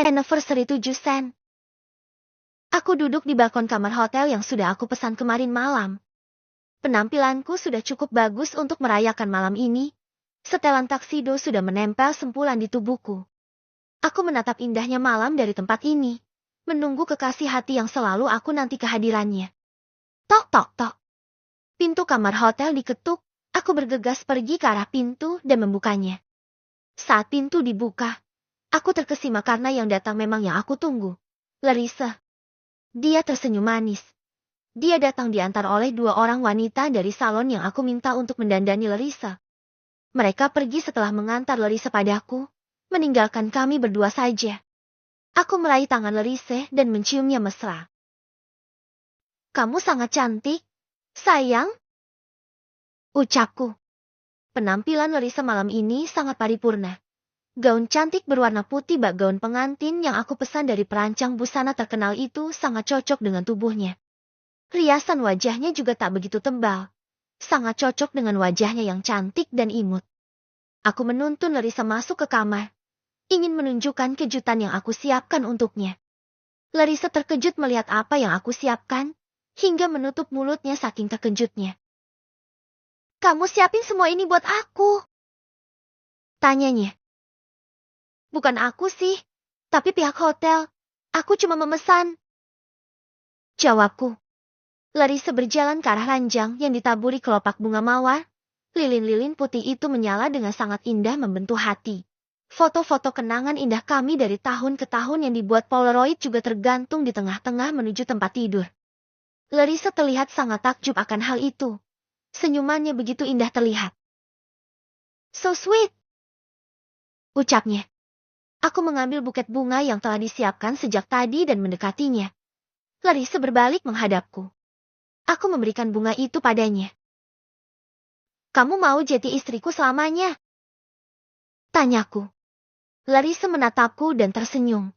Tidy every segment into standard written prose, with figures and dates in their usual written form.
anniversary 7 sen. Aku duduk di balkon kamar hotel yang sudah aku pesan kemarin malam. Penampilanku sudah cukup bagus untuk merayakan malam ini. Setelan taksido sudah menempel sempulan di tubuhku. Aku menatap indahnya malam dari tempat ini, menunggu kekasih hati yang selalu aku nanti kehadirannya. Tok tok tok. Pintu kamar hotel diketuk, aku bergegas pergi ke arah pintu dan membukanya. Saat pintu dibuka, aku terkesima karena yang datang memang yang aku tunggu. Larissa. Dia tersenyum manis. Dia datang diantar oleh 2 orang wanita dari salon yang aku minta untuk mendandani Larissa. Mereka pergi setelah mengantar Larissa padaku, meninggalkan kami berdua saja. Aku meraih tangan Larissa dan menciumnya mesra. Kamu sangat cantik, sayang. Ucapku. Penampilan Larissa malam ini sangat paripurna. Gaun cantik berwarna putih bak gaun pengantin yang aku pesan dari perancang busana terkenal itu sangat cocok dengan tubuhnya. Riasan wajahnya juga tak begitu tebal. Sangat cocok dengan wajahnya yang cantik dan imut. Aku menuntun Larissa masuk ke kamar. Ingin menunjukkan kejutan yang aku siapkan untuknya. Larissa terkejut melihat apa yang aku siapkan, hingga menutup mulutnya saking terkejutnya. Kamu siapin semua ini buat aku? Tanyanya. Bukan aku sih, tapi pihak hotel. Aku cuma memesan. Jawabku. Larissa berjalan ke arah ranjang yang ditaburi kelopak bunga mawar. Lilin-lilin putih itu menyala dengan sangat indah membentuk hati. Foto-foto kenangan indah kami dari tahun ke tahun yang dibuat Polaroid juga tergantung di tengah-tengah menuju tempat tidur. Larissa terlihat sangat takjub akan hal itu. Senyumannya begitu indah terlihat. So sweet. Ucapnya. Aku mengambil buket bunga yang telah disiapkan sejak tadi dan mendekatinya. Larissa berbalik menghadapku. Aku memberikan bunga itu padanya. Kamu mau jadi istriku selamanya? Tanyaku. Larissa menatapku dan tersenyum.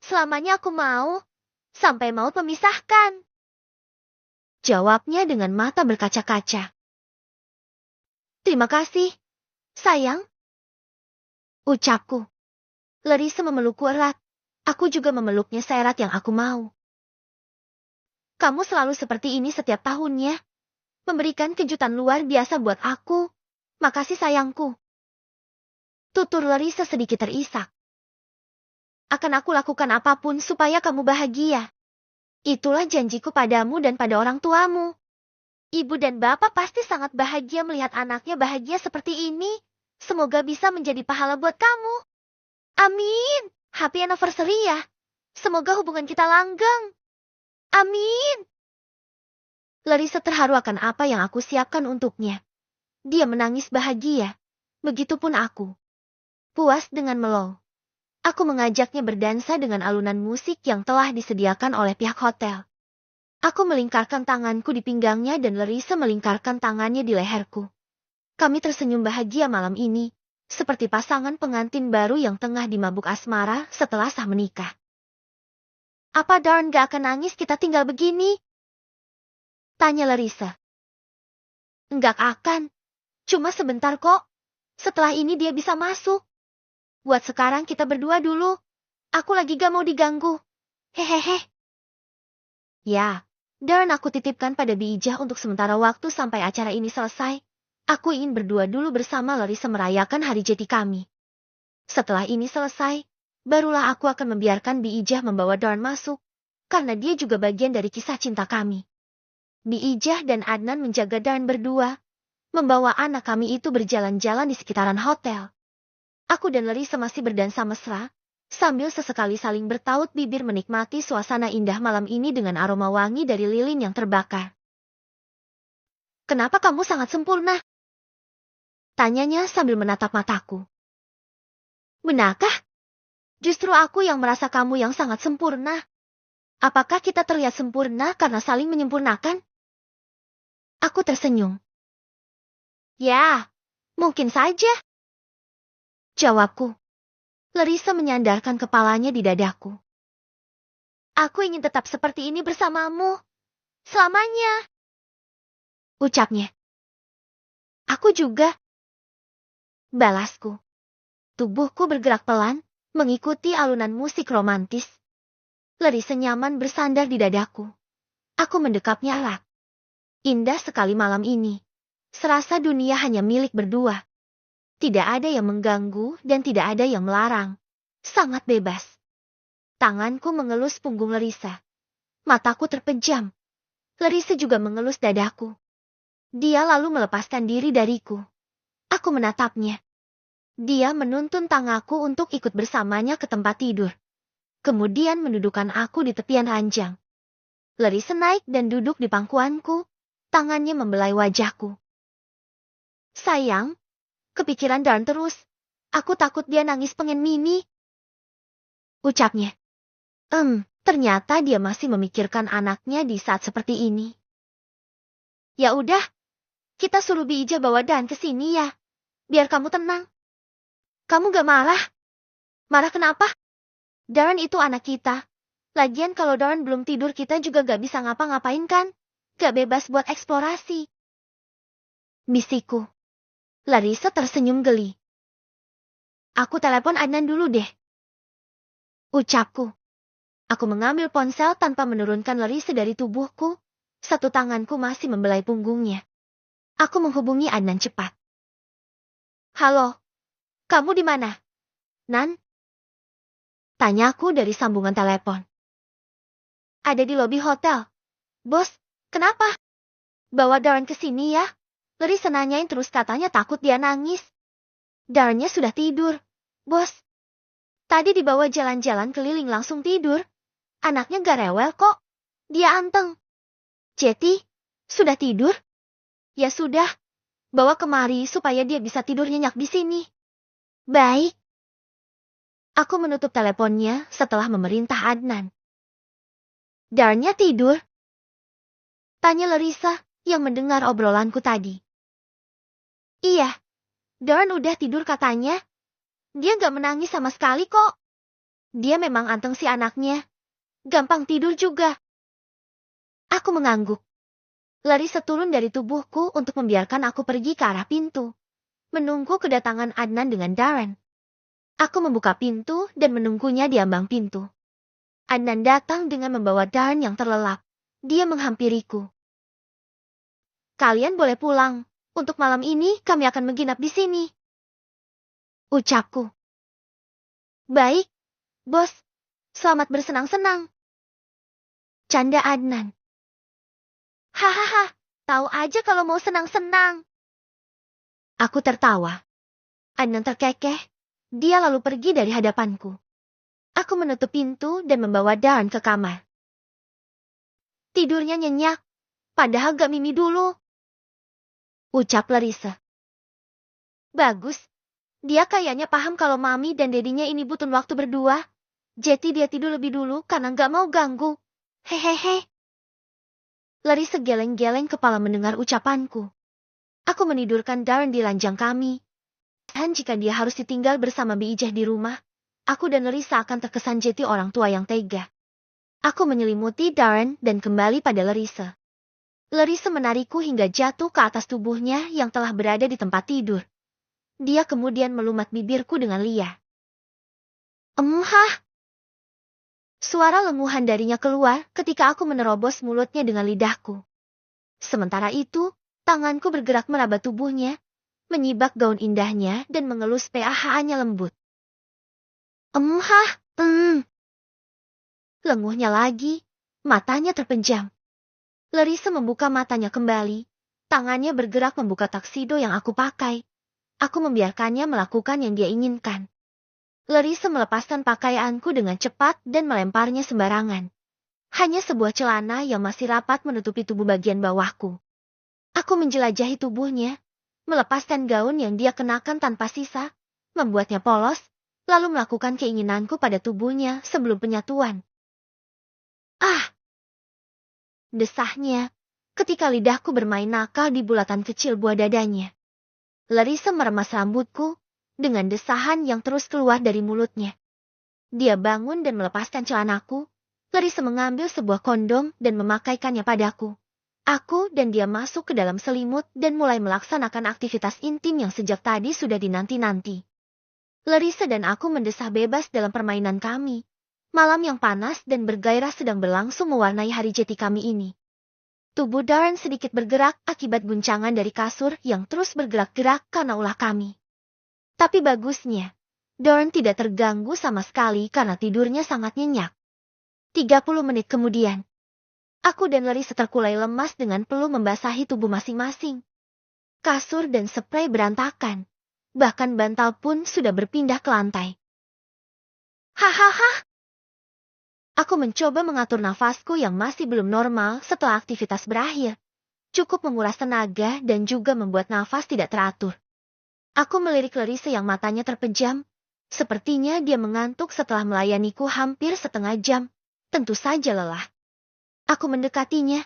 Selamanya aku mau, sampai maut memisahkan. Jawabnya dengan mata berkaca-kaca. Terima kasih, sayang. Ucapku. Larissa memelukku erat. Aku juga memeluknya seerat yang aku mau. Kamu selalu seperti ini setiap tahunnya. Memberikan kejutan luar biasa buat aku. Makasih sayangku. Tutur Larissa sedikit terisak. Akan aku lakukan apapun supaya kamu bahagia. Itulah janjiku padamu dan pada orang tuamu. Ibu dan bapak pasti sangat bahagia melihat anaknya bahagia seperti ini. Semoga bisa menjadi pahala buat kamu. Amin. Happy anniversary ya. Semoga hubungan kita langgeng. Amin. Larissa terharu akan apa yang aku siapkan untuknya. Dia menangis bahagia. Begitupun aku. Puas dengan mellow. Aku mengajaknya berdansa dengan alunan musik yang telah disediakan oleh pihak hotel. Aku melingkarkan tanganku di pinggangnya dan Larissa melingkarkan tangannya di leherku. Kami tersenyum bahagia malam ini, seperti pasangan pengantin baru yang tengah dimabuk asmara setelah sah menikah. Apa Darn gak akan nangis kita tinggal begini? Tanya Larissa. Enggak akan. Cuma sebentar kok. Setelah ini dia bisa masuk. Buat sekarang kita berdua dulu. Aku lagi gak mau diganggu. Hehehe. Ya, Darn aku titipkan pada Bijah untuk sementara waktu sampai acara ini selesai. Aku ingin berdua dulu bersama Larissa merayakan hari jadi kami. Setelah ini selesai, barulah aku akan membiarkan Bijah membawa Darn masuk, karena dia juga bagian dari kisah cinta kami. Bijah dan Adnan menjaga Darn berdua, membawa anak kami itu berjalan-jalan di sekitaran hotel. Aku dan Larissa masih berdansa mesra, sambil sesekali saling bertaut bibir menikmati suasana indah malam ini dengan aroma wangi dari lilin yang terbakar. Kenapa kamu sangat sempurna? Tanyanya sambil menatap mataku. Benarkah? Justru aku yang merasa kamu yang sangat sempurna. Apakah kita terlihat sempurna karena saling menyempurnakan? Aku tersenyum. Ya, mungkin saja. Jawabku. Larissa menyandarkan kepalanya di dadaku. Aku ingin tetap seperti ini bersamamu. Selamanya. Ucapnya. Aku juga. Balasku. Tubuhku bergerak pelan, Mengikuti alunan musik romantis, Larissa nyaman bersandar di dadaku. Aku mendekapnya erat. Indah sekali malam ini. Serasa dunia hanya milik berdua. Tidak ada yang mengganggu dan tidak ada yang melarang. Sangat bebas. Tanganku mengelus punggung Larissa. Mataku terpejam. Larissa juga mengelus dadaku. Dia lalu melepaskan diri dariku. Aku menatapnya. Dia menuntun tanganku untuk ikut bersamanya ke tempat tidur. Kemudian mendudukan aku di tepian ranjang. Larissa naik dan duduk di pangkuanku. Tangannya membelai wajahku. Sayang, kepikiran Darren terus. Aku takut dia nangis pengen Mimi. Ucapnya. Ternyata dia masih memikirkan anaknya di saat seperti ini. Ya udah, kita suruh Bija bawa Dan ke sini ya. Biar kamu tenang. Kamu gak marah? Marah kenapa? Darren itu anak kita. Lagian kalau Darren belum tidur kita juga gak bisa ngapa-ngapain kan? Gak bebas buat eksplorasi. Bisikku. Larissa tersenyum geli. Aku telepon Adnan dulu deh. Ucapku. Aku mengambil ponsel tanpa menurunkan Larissa dari tubuhku. Satu tanganku masih membelai punggungnya. Aku menghubungi Adnan cepat. Halo, kamu di mana? Nan? Tanyaku dari sambungan telepon. Ada di lobi hotel. Bos, kenapa? Bawa Darren ke sini ya. Larissa nanyain terus katanya takut dia nangis. Darrennya sudah tidur. Bos, tadi dibawa jalan-jalan keliling langsung tidur. Anaknya gak rewel kok. Dia anteng. Jetty, sudah tidur? Ya sudah. Bawa kemari supaya dia bisa tidur nyenyak di sini. Baik. Aku menutup teleponnya setelah memerintah Adnan. Darrennya tidur? Tanya Larissa yang mendengar obrolanku tadi. Iya. Darren udah tidur katanya. Dia gak menangis sama sekali kok. Dia memang anteng si anaknya. Gampang tidur juga. Aku mengangguk. Larissa turun dari tubuhku untuk membiarkan aku pergi ke arah pintu. Menunggu kedatangan Adnan dengan Darren. Aku membuka pintu dan menunggunya di ambang pintu. Adnan datang dengan membawa Darren yang terlelap. Dia menghampiriku. Kalian boleh pulang. Untuk malam ini kami akan menginap di sini. Ucapku. Baik, bos. Selamat bersenang-senang. Canda Adnan. Hahaha, tahu aja kalau mau senang-senang. Aku tertawa. Adnan terkekeh. Dia lalu pergi dari hadapanku. Aku menutup pintu dan membawa Darren ke kamar. Tidurnya nyenyak. Padahal gak mimi dulu. Ucap Larissa. Bagus. Dia kayaknya paham kalau mami dan dedinya ini butuh waktu berdua. Jadi dia tidur lebih dulu karena gak mau ganggu. Hehehe. Larissa geleng-geleng kepala mendengar ucapanku. Aku menidurkan Darren di ranjang kami. Dan jika dia harus ditinggal bersama Bijah di rumah, aku dan Larissa akan terkesan jadi orang tua yang tega. Aku menyelimuti Darren dan kembali pada Larissa. Larissa menarikku hingga jatuh ke atas tubuhnya yang telah berada di tempat tidur. Dia kemudian melumat bibirku dengan liar. Hah? Suara lenguhan darinya keluar ketika aku menerobos mulutnya dengan lidahku. Sementara itu, tanganku bergerak meraba tubuhnya, menyibak gaun indahnya dan mengelus PAH-nya lembut. Lenguhnya lagi, matanya terpejam. Larissa membuka matanya kembali, tangannya bergerak membuka taksido yang aku pakai. Aku membiarkannya melakukan yang dia inginkan. Larissa melepaskan pakaianku dengan cepat dan melemparnya sembarangan. Hanya sebuah celana yang masih rapat menutupi tubuh bagian bawahku. Aku menjelajahi tubuhnya, melepaskan gaun yang dia kenakan tanpa sisa, membuatnya polos, lalu melakukan keinginanku pada tubuhnya sebelum penyatuan. Desahnya, ketika lidahku bermain nakal di bulatan kecil buah dadanya. Larissa meremas rambutku, dengan desahan yang terus keluar dari mulutnya. Dia bangun dan melepaskan celanaku. Larissa mengambil sebuah kondom dan memakaikannya padaku. Aku dan dia masuk ke dalam selimut dan mulai melaksanakan aktivitas intim yang sejak tadi sudah dinanti-nanti. Larissa dan aku mendesah bebas dalam permainan kami. Malam yang panas dan bergairah sedang berlangsung mewarnai hari jeti kami ini. Tubuh Darren sedikit bergerak akibat guncangan dari kasur yang terus bergerak-gerak karena ulah kami. Tapi bagusnya, Darren tidak terganggu sama sekali karena tidurnya sangat nyenyak. 30 menit kemudian, aku dan Larissa terkulai lemas dengan peluh membasahi tubuh masing-masing. Kasur dan spray berantakan. Bahkan bantal pun sudah berpindah ke lantai. Hahaha. Aku mencoba mengatur nafasku yang masih belum normal setelah aktivitas berakhir. Cukup menguras tenaga dan juga membuat nafas tidak teratur. Aku melirik Larissa yang matanya terpejam. Sepertinya dia mengantuk setelah melayaniku hampir setengah jam. Tentu saja lelah. Aku mendekatinya,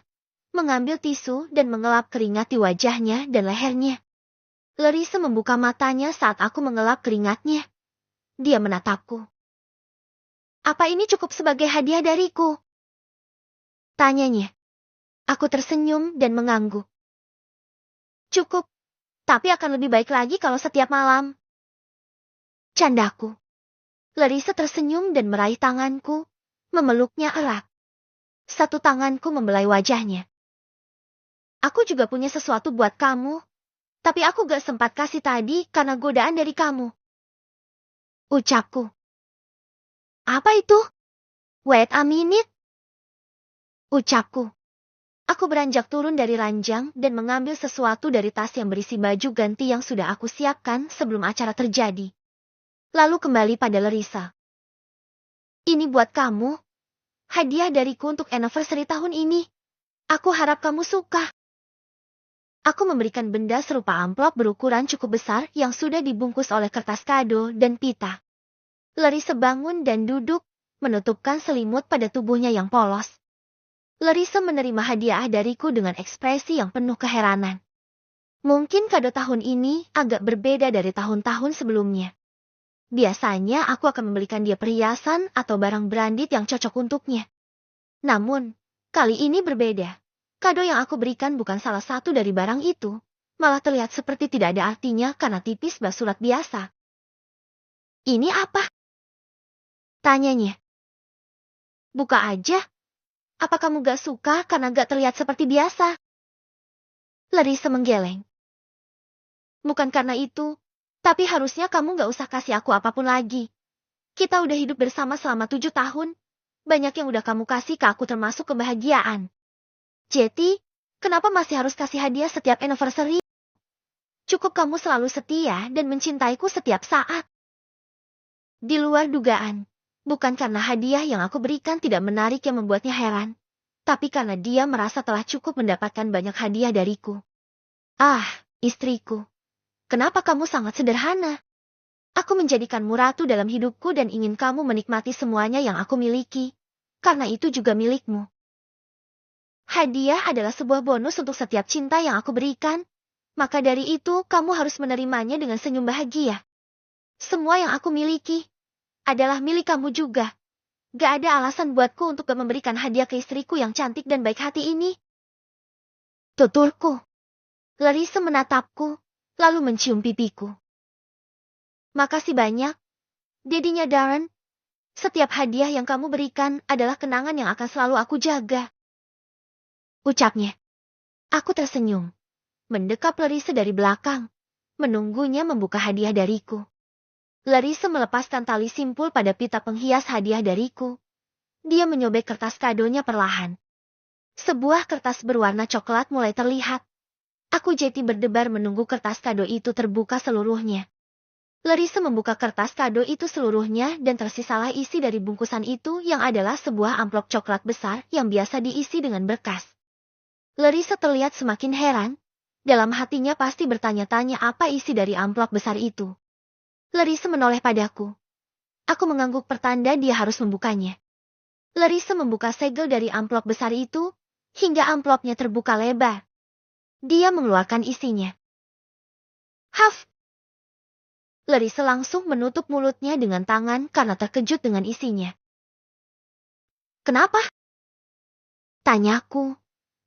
mengambil tisu dan mengelap keringat di wajahnya dan lehernya. Larissa membuka matanya saat aku mengelap keringatnya. Dia menatapku. Apa ini cukup sebagai hadiah dariku? Tanyanya. Aku tersenyum dan mengangguk. Cukup, tapi akan lebih baik lagi kalau setiap malam. Candaku. Larissa tersenyum dan meraih tanganku, memeluknya erat. Satu tanganku membelai wajahnya. Aku juga punya sesuatu buat kamu. Tapi aku gak sempat kasih tadi karena godaan dari kamu. Ucapku. Apa itu? Wait a minute. Ucapku. Aku beranjak turun dari ranjang dan mengambil sesuatu dari tas yang berisi baju ganti yang sudah aku siapkan sebelum acara terjadi. Lalu kembali pada Larissa. Ini buat kamu. Hadiah dariku untuk anniversary tahun ini. Aku harap kamu suka. Aku memberikan benda serupa amplop berukuran cukup besar yang sudah dibungkus oleh kertas kado dan pita. Larissa bangun dan duduk, menutupkan selimut pada tubuhnya yang polos. Larissa menerima hadiah dariku dengan ekspresi yang penuh keheranan. Mungkin kado tahun ini agak berbeda dari tahun-tahun sebelumnya. Biasanya aku akan membelikan dia perhiasan atau barang branded yang cocok untuknya. Namun, kali ini berbeda. Kado yang aku berikan bukan salah satu dari barang itu, malah terlihat seperti tidak ada artinya karena tipis bak surat biasa. Ini apa? Tanyanya. Buka aja. Apa kamu gak suka karena gak terlihat seperti biasa? Larissa menggeleng. Bukan karena itu, tapi harusnya kamu gak usah kasih aku apapun lagi. Kita udah hidup bersama selama 7 tahun. Banyak yang udah kamu kasih ke aku termasuk kebahagiaan. Jeti, kenapa masih harus kasih hadiah setiap anniversary? Cukup kamu selalu setia dan mencintaiku setiap saat. Di luar dugaan, bukan karena hadiah yang aku berikan tidak menarik yang membuatnya heran, tapi karena dia merasa telah cukup mendapatkan banyak hadiah dariku. Ah, istriku, kenapa kamu sangat sederhana? Aku menjadikanmu ratu dalam hidupku dan ingin kamu menikmati semuanya yang aku miliki, karena itu juga milikmu. Hadiah adalah sebuah bonus untuk setiap cinta yang aku berikan, maka dari itu kamu harus menerimanya dengan senyum bahagia. Semua yang aku miliki adalah milik kamu juga. Gak ada alasan buatku untuk gak memberikan hadiah ke istriku yang cantik dan baik hati ini. Tuturku. Larissa menatapku, lalu mencium pipiku. Makasih banyak, Dedinya Darren. Setiap hadiah yang kamu berikan adalah kenangan yang akan selalu aku jaga. Ucapnya. Aku tersenyum. Mendekap Larissa dari belakang. Menunggunya membuka hadiah dariku. Larissa melepaskan tali simpul pada pita penghias hadiah dariku. Dia menyobek kertas kadonya perlahan. Sebuah kertas berwarna coklat mulai terlihat. Aku jadi berdebar menunggu kertas kado itu terbuka seluruhnya. Larissa membuka kertas kado itu seluruhnya dan tersisalah isi dari bungkusan itu yang adalah sebuah amplop coklat besar yang biasa diisi dengan berkas. Larissa terlihat semakin heran. Dalam hatinya pasti bertanya-tanya apa isi dari amplop besar itu. Larissa menoleh padaku. Aku mengangguk pertanda dia harus membukanya. Larissa membuka segel dari amplop besar itu, hingga amplopnya terbuka lebar. Dia mengeluarkan isinya. Haf! Larissa langsung menutup mulutnya dengan tangan karena terkejut dengan isinya. Kenapa? Tanyaku.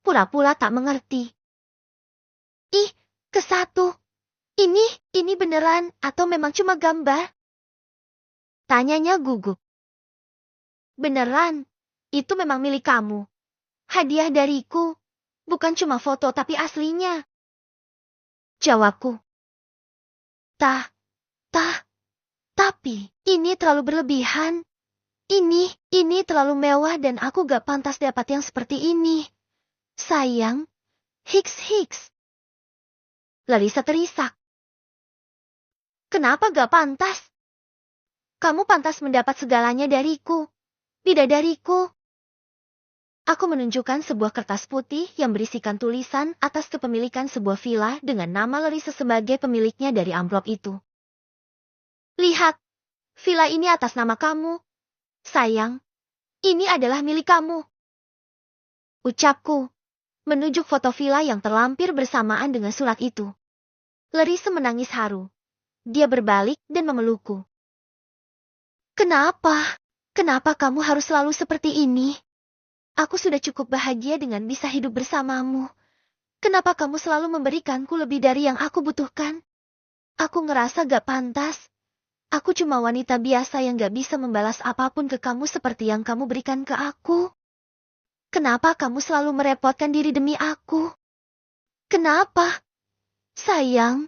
Pura-pura tak mengerti. Ih, ke-1. Ini beneran atau memang cuma gambar? Tanyanya gugup. Beneran? Itu memang milik kamu. Hadiah dariku. Bukan cuma foto tapi aslinya. Jawabku. Tapi, ini terlalu berlebihan. Ini terlalu mewah dan aku gak pantas dapat yang seperti ini. Sayang. Hiks. Larissa terisak. Kenapa gak pantas? Kamu pantas mendapat segalanya dariku. Bidadariku. Aku menunjukkan sebuah kertas putih yang berisikan tulisan atas kepemilikan sebuah villa dengan nama Larissa sebagai pemiliknya dari amplop itu. Lihat, villa ini atas nama kamu. Sayang, ini adalah milik kamu. Ucapku, menunjuk foto villa yang terlampir bersamaan dengan surat itu. Larissa menangis haru. Dia berbalik dan memelukku. Kenapa? Kenapa kamu harus selalu seperti ini? Aku sudah cukup bahagia dengan bisa hidup bersamamu. Kenapa kamu selalu memberikanku lebih dari yang aku butuhkan? Aku ngerasa gak pantas. Aku cuma wanita biasa yang gak bisa membalas apapun ke kamu seperti yang kamu berikan ke aku. Kenapa kamu selalu merepotkan diri demi aku? Kenapa? Sayang.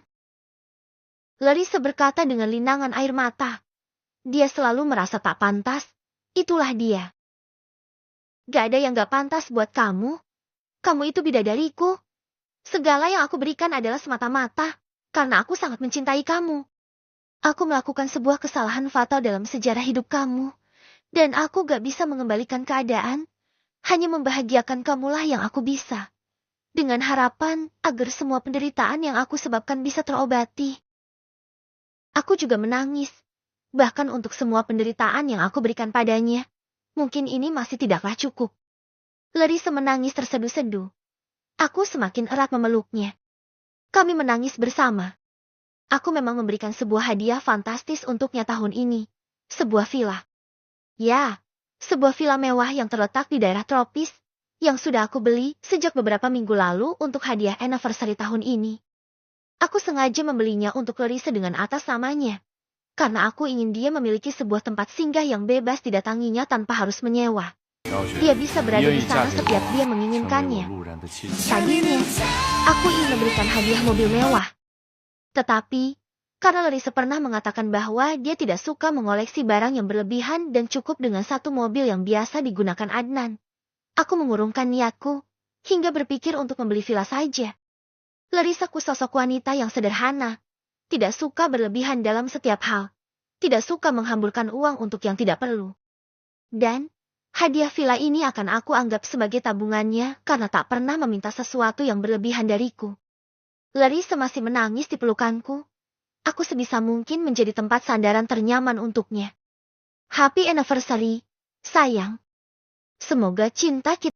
Larissa berkata dengan linangan air mata. Dia selalu merasa tak pantas. Itulah dia. Gak ada yang gak pantas buat kamu. Kamu itu bidadariku. Segala yang aku berikan adalah semata-mata karena aku sangat mencintai kamu. Aku melakukan sebuah kesalahan fatal dalam sejarah hidup kamu. Dan aku gak bisa mengembalikan keadaan. Hanya membahagiakan kamulah yang aku bisa. Dengan harapan agar semua penderitaan yang aku sebabkan bisa terobati. Aku juga menangis. Bahkan untuk semua penderitaan yang aku berikan padanya. Mungkin ini masih tidaklah cukup. Larissa menangis terseduh-seduh. Aku semakin erat memeluknya. Kami menangis bersama. Aku memang memberikan sebuah hadiah fantastis untuknya tahun ini. Sebuah villa. Ya, sebuah villa mewah yang terletak di daerah tropis. Yang sudah aku beli sejak beberapa minggu lalu untuk hadiah anniversary tahun ini. Aku sengaja membelinya untuk Larissa dengan atas namanya. Karena aku ingin dia memiliki sebuah tempat singgah yang bebas didatanginya tanpa harus menyewa. Dia bisa berada di sana setiap dia menginginkannya. Tadinya, aku ingin memberikan hadiah mobil mewah. Tetapi, karena Larissa pernah mengatakan bahwa dia tidak suka mengoleksi barang yang berlebihan dan cukup dengan satu mobil yang biasa digunakan Adnan. Aku mengurungkan niatku, hingga berpikir untuk membeli villa saja. Larissa sosok wanita yang sederhana. Tidak suka berlebihan dalam setiap hal. Tidak suka menghamburkan uang untuk yang tidak perlu. Dan, hadiah villa ini akan aku anggap sebagai tabungannya karena tak pernah meminta sesuatu yang berlebihan dariku. Larissa masih menangis di pelukanku. Aku sebisa mungkin menjadi tempat sandaran ternyaman untuknya. Happy anniversary, sayang. Semoga cinta kita